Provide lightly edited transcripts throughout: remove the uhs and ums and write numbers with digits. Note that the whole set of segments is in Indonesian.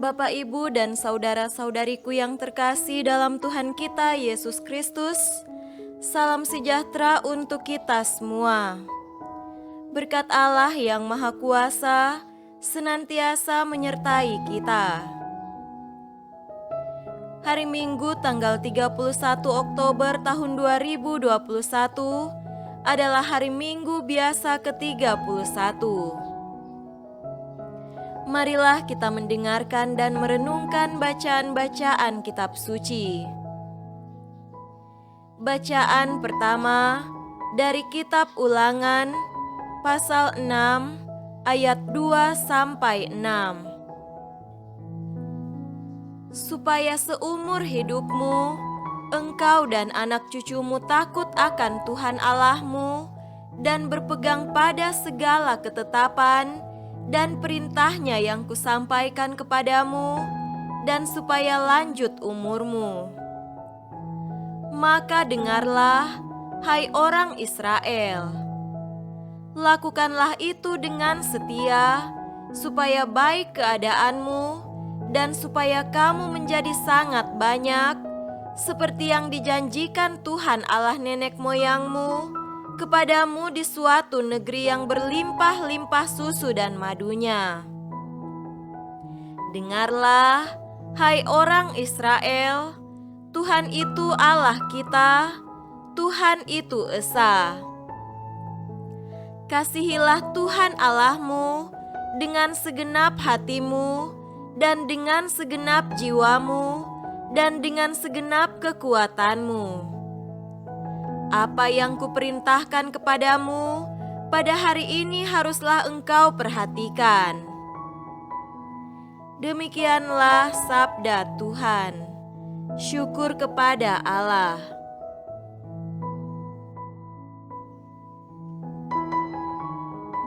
Bapak, Ibu, dan saudara-saudariku yang terkasih dalam Tuhan kita Yesus Kristus, salam sejahtera untuk kita semua. Berkat Allah yang Maha Kuasa senantiasa menyertai kita. Hari Minggu tanggal 31 Oktober tahun 2021 adalah hari Minggu biasa ke-31. Marilah kita mendengarkan dan merenungkan bacaan-bacaan kitab suci. Bacaan pertama dari kitab Ulangan pasal 6 ayat 2-6. Supaya seumur hidupmu engkau dan anak cucumu takut akan Tuhan Allahmu dan berpegang pada segala ketetapan dan perintahnya yang kusampaikan kepadamu, dan supaya lanjut umurmu. Maka dengarlah, hai orang Israel, lakukanlah itu dengan setia, supaya baik keadaanmu, dan supaya kamu menjadi sangat banyak, seperti yang dijanjikan Tuhan Allah nenek moyangmu, kepadamu di suatu negeri yang berlimpah-limpah susu dan madunya. Dengarlah, hai orang Israel, Tuhan itu Allah kita, Tuhan itu Esa. Kasihilah Tuhan Allahmu dengan segenap hatimu, dan dengan segenap jiwamu, dan dengan segenap kekuatanmu. Apa yang kuperintahkan kepadamu pada hari ini haruslah engkau perhatikan. Demikianlah sabda Tuhan. Syukur kepada Allah.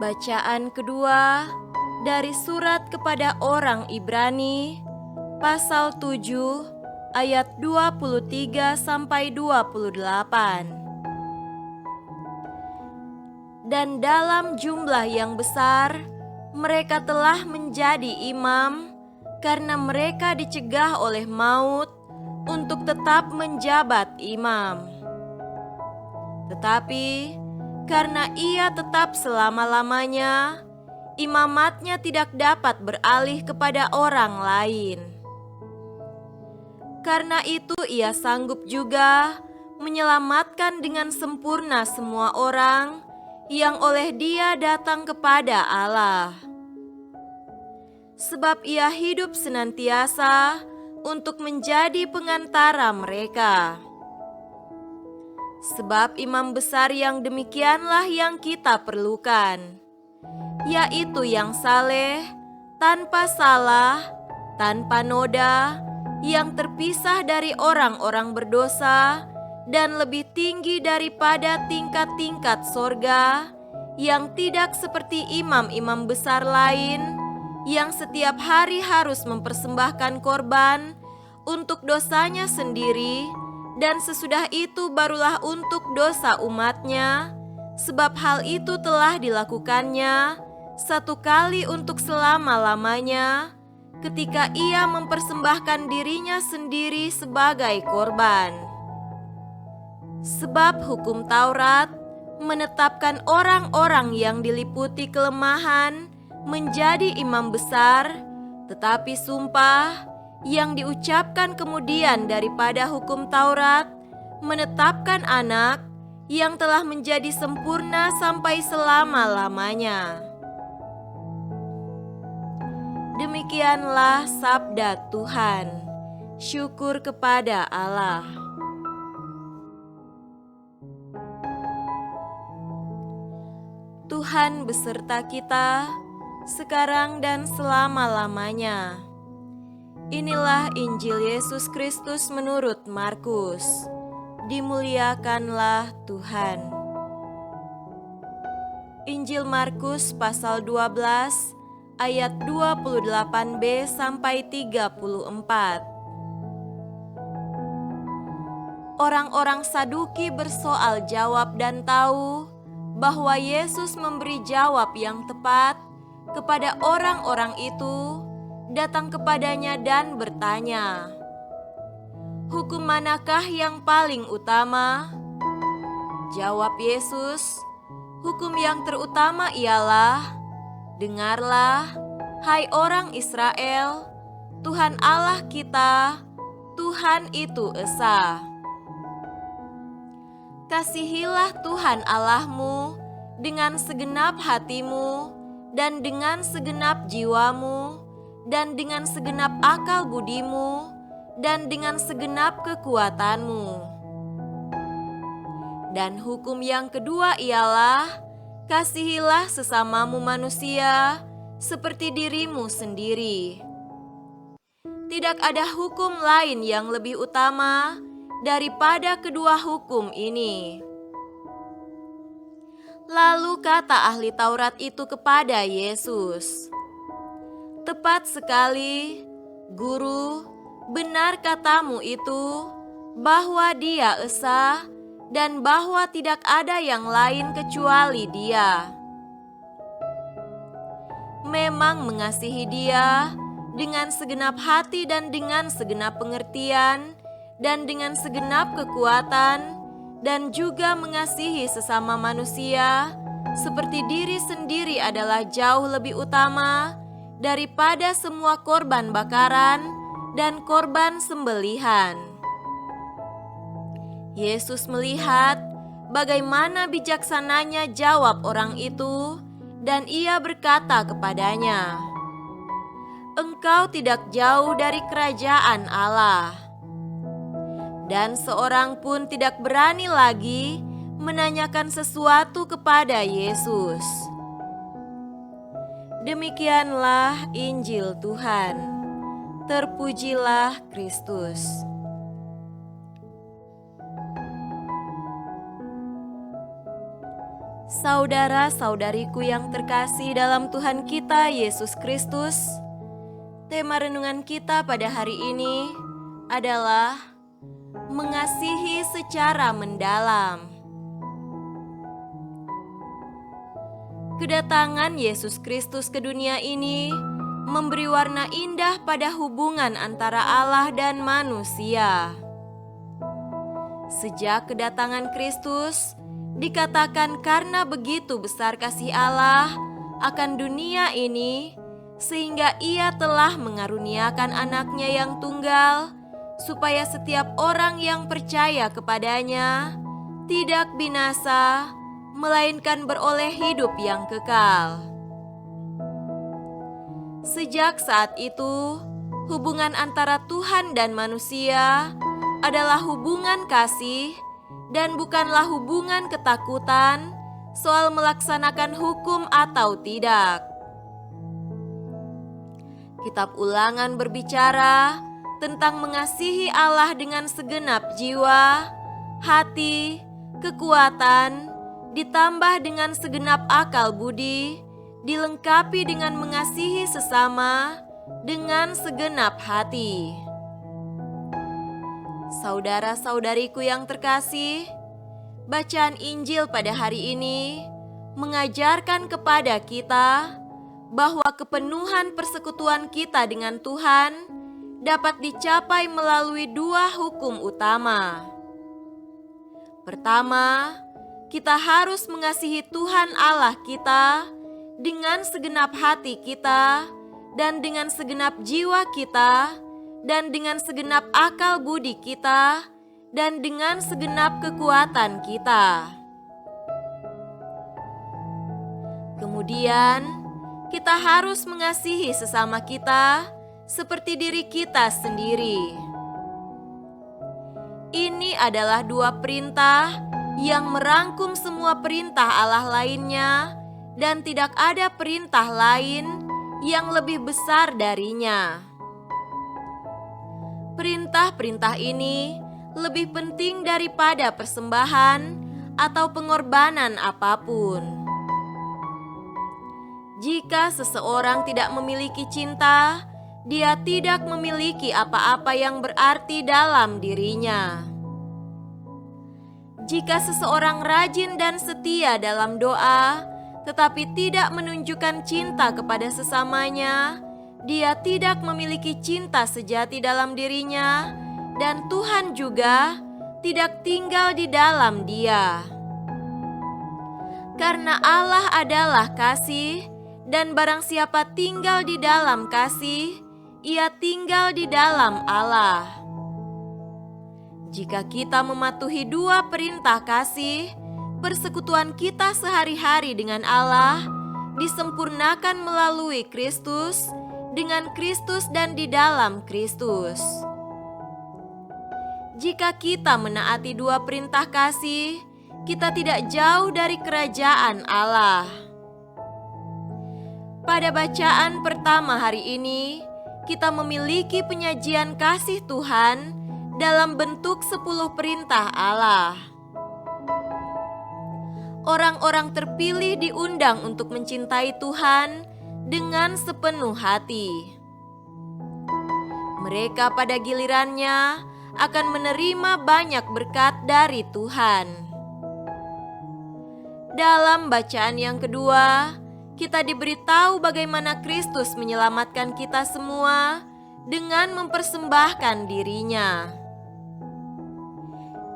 Bacaan kedua dari surat kepada orang Ibrani pasal 7 ayat 23-28. Dan dalam jumlah yang besar, mereka telah menjadi imam karena mereka dicegah oleh maut untuk tetap menjabat imam. Tetapi karena ia tetap selama-lamanya, imamatnya tidak dapat beralih kepada orang lain. Karena itu ia sanggup juga menyelamatkan dengan sempurna semua orang yang oleh Dia datang kepada Allah. Sebab Ia hidup senantiasa untuk menjadi pengantara mereka. Sebab imam besar yang demikianlah yang kita perlukan, yaitu yang saleh, tanpa salah, tanpa noda, yang terpisah dari orang-orang berdosa, dan lebih tinggi daripada tingkat-tingkat sorga, yang tidak seperti imam-imam besar lain, yang setiap hari harus mempersembahkan korban untuk dosanya sendiri, dan sesudah itu barulah untuk dosa umatnya, sebab hal itu telah dilakukannya satu kali untuk selama-lamanya, ketika ia mempersembahkan dirinya sendiri sebagai korban. Sebab hukum Taurat menetapkan orang-orang yang diliputi kelemahan menjadi imam besar, tetapi sumpah yang diucapkan kemudian daripada hukum Taurat menetapkan anak yang telah menjadi sempurna sampai selama-lamanya. Demikianlah sabda Tuhan. Syukur kepada Allah. Tuhan beserta kita, sekarang dan selama-lamanya. Inilah Injil Yesus Kristus menurut Markus. Dimuliakanlah Tuhan. Injil Markus pasal 12 ayat 28b sampai 34. Orang-orang Saduki bersoal jawab dan tahu bahwa Yesus memberi jawab yang tepat kepada orang-orang itu datang kepadanya dan bertanya, "Hukum manakah yang paling utama?" Jawab Yesus, "Hukum yang terutama ialah, dengarlah, hai orang Israel, Tuhan Allah kita, Tuhan itu esa. Kasihilah Tuhan Allahmu dengan segenap hatimu, dan dengan segenap jiwamu, dan dengan segenap akal budimu, dan dengan segenap kekuatanmu. Dan hukum yang kedua ialah, kasihilah sesamamu manusia seperti dirimu sendiri. Tidak ada hukum lain yang lebih utama daripada kedua hukum ini." Lalu kata ahli Taurat itu kepada Yesus, "Tepat sekali, Guru, benar katamu itu, bahwa Dia esa dan bahwa tidak ada yang lain kecuali Dia. Memang mengasihi Dia dengan segenap hati dan dengan segenap pengertian dan dengan segenap kekuatan, dan juga mengasihi sesama manusia seperti diri sendiri adalah jauh lebih utama daripada semua korban bakaran dan korban sembelihan." Yesus melihat bagaimana bijaksananya jawab orang itu, dan Ia berkata kepadanya, "Engkau tidak jauh dari kerajaan Allah." Dan seorang pun tidak berani lagi menanyakan sesuatu kepada Yesus. Demikianlah Injil Tuhan. Terpujilah Kristus. Saudara-saudariku yang terkasih dalam Tuhan kita Yesus Kristus, tema renungan kita pada hari ini adalah mengasihi secara mendalam. Kedatangan Yesus Kristus ke dunia ini memberi warna indah pada hubungan antara Allah dan manusia. Sejak kedatangan Kristus, dikatakan karena begitu besar kasih Allah akan dunia ini, sehingga Ia telah mengaruniakan anaknya yang tunggal, supaya setiap orang yang percaya kepadanya tidak binasa, melainkan beroleh hidup yang kekal. Sejak saat itu, hubungan antara Tuhan dan manusia adalah hubungan kasih dan bukanlah hubungan ketakutan soal melaksanakan hukum atau tidak. Kitab Ulangan berbicara tentang mengasihi Allah dengan segenap jiwa, hati, kekuatan, ditambah dengan segenap akal budi, dilengkapi dengan mengasihi sesama dengan segenap hati. Saudara-saudariku yang terkasih, bacaan Injil pada hari ini mengajarkan kepada kita bahwa kepenuhan persekutuan kita dengan Tuhan dapat dicapai melalui dua hukum utama. Pertama, kita harus mengasihi Tuhan Allah kita dengan segenap hati kita, dan dengan segenap jiwa kita, dan dengan segenap akal budi kita, dan dengan segenap kekuatan kita. Kemudian, kita harus mengasihi sesama kita seperti diri kita sendiri. Ini adalah dua perintah yang merangkum semua perintah Allah lainnya, dan tidak ada perintah lain yang lebih besar darinya. Perintah-perintah ini lebih penting daripada persembahan atau pengorbanan apapun. Jika seseorang tidak memiliki cinta, dia tidak memiliki apa-apa yang berarti dalam dirinya. Jika seseorang rajin dan setia dalam doa, tetapi tidak menunjukkan cinta kepada sesamanya, dia tidak memiliki cinta sejati dalam dirinya, dan Tuhan juga tidak tinggal di dalam dia. Karena Allah adalah kasih, dan barang siapa tinggal di dalam kasih, ia tinggal di dalam Allah. Jika kita mematuhi dua perintah kasih, persekutuan kita sehari-hari dengan Allah disempurnakan melalui Kristus, dengan Kristus dan di dalam Kristus. Jika kita menaati dua perintah kasih, kita tidak jauh dari kerajaan Allah. Pada bacaan pertama hari ini, kita memiliki penyajian kasih Tuhan dalam bentuk 10 perintah Allah. Orang-orang terpilih diundang untuk mencintai Tuhan dengan sepenuh hati. Mereka pada gilirannya akan menerima banyak berkat dari Tuhan. Dalam bacaan yang kedua, kita diberitahu bagaimana Kristus menyelamatkan kita semua dengan mempersembahkan dirinya.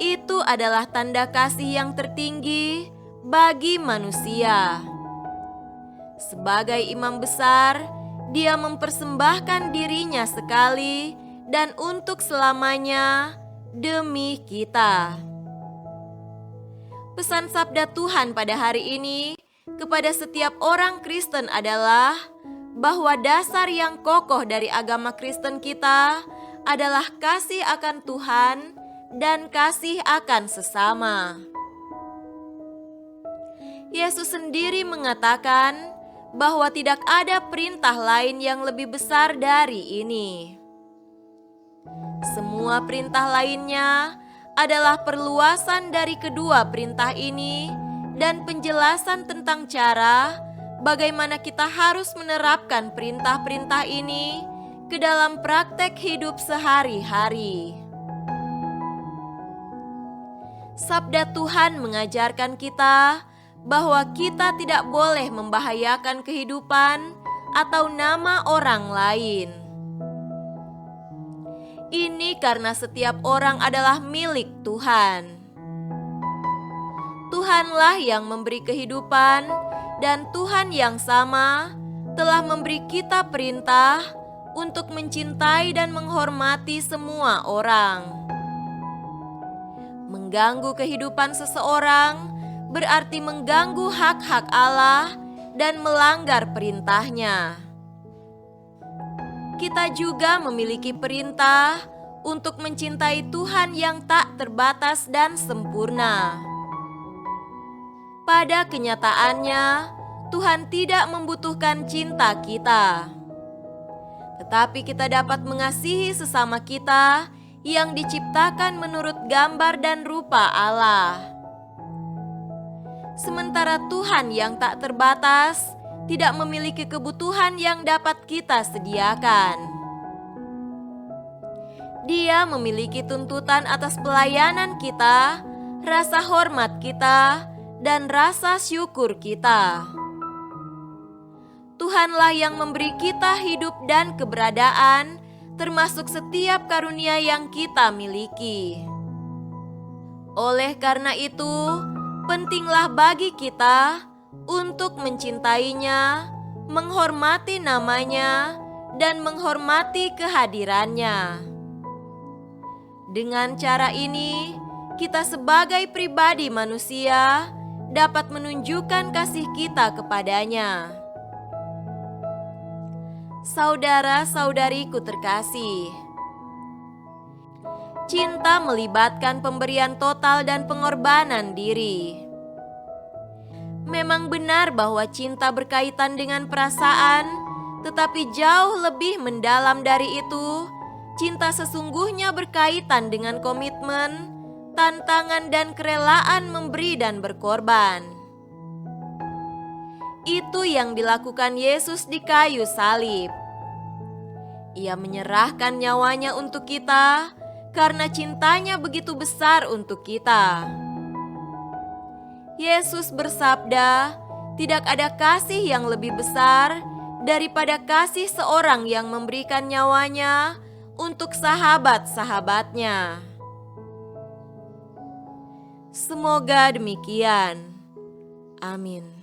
Itu adalah tanda kasih yang tertinggi bagi manusia. Sebagai imam besar, dia mempersembahkan dirinya sekali dan untuk selamanya demi kita. Pesan sabda Tuhan pada hari ini kepada setiap orang Kristen adalah bahwa dasar yang kokoh dari agama Kristen kita adalah kasih akan Tuhan dan kasih akan sesama. Yesus sendiri mengatakan bahwa tidak ada perintah lain yang lebih besar dari ini. Semua perintah lainnya adalah perluasan dari kedua perintah ini dan penjelasan tentang cara bagaimana kita harus menerapkan perintah-perintah ini ke dalam praktek hidup sehari-hari. Sabda Tuhan mengajarkan kita bahwa kita tidak boleh membahayakan kehidupan atau nama orang lain. Ini karena setiap orang adalah milik Tuhan. Tuhanlah yang memberi kehidupan, dan Tuhan yang sama telah memberi kita perintah untuk mencintai dan menghormati semua orang. Mengganggu kehidupan seseorang berarti mengganggu hak-hak Allah dan melanggar perintahnya. Kita juga memiliki perintah untuk mencintai Tuhan yang tak terbatas dan sempurna. Pada kenyataannya, Tuhan tidak membutuhkan cinta kita. Tetapi kita dapat mengasihi sesama kita yang diciptakan menurut gambar dan rupa Allah. Sementara Tuhan yang tak terbatas tidak memiliki kebutuhan yang dapat kita sediakan. Dia memiliki tuntutan atas pelayanan kita, rasa hormat kita, dan rasa syukur kita. Tuhanlah yang memberi kita hidup dan keberadaan, termasuk setiap karunia yang kita miliki. Oleh karena itu, pentinglah bagi kita untuk mencintainya, menghormati namanya, dan menghormati kehadirannya. Dengan cara ini, kita sebagai pribadi manusia dapat menunjukkan kasih kita kepadanya. Saudara-saudariku terkasih, cinta melibatkan pemberian total dan pengorbanan diri. Memang benar bahwa cinta berkaitan dengan perasaan, tetapi jauh lebih mendalam dari itu, cinta sesungguhnya berkaitan dengan komitmen, tantangan, dan kerelaan memberi dan berkorban. Itu yang dilakukan Yesus di kayu salib. Ia menyerahkan nyawanya untuk kita karena cintanya begitu besar untuk kita. Yesus bersabda, "Tidak ada kasih yang lebih besar daripada kasih seorang yang memberikan nyawanya untuk sahabat-sahabatnya. Semoga demikian. Amin.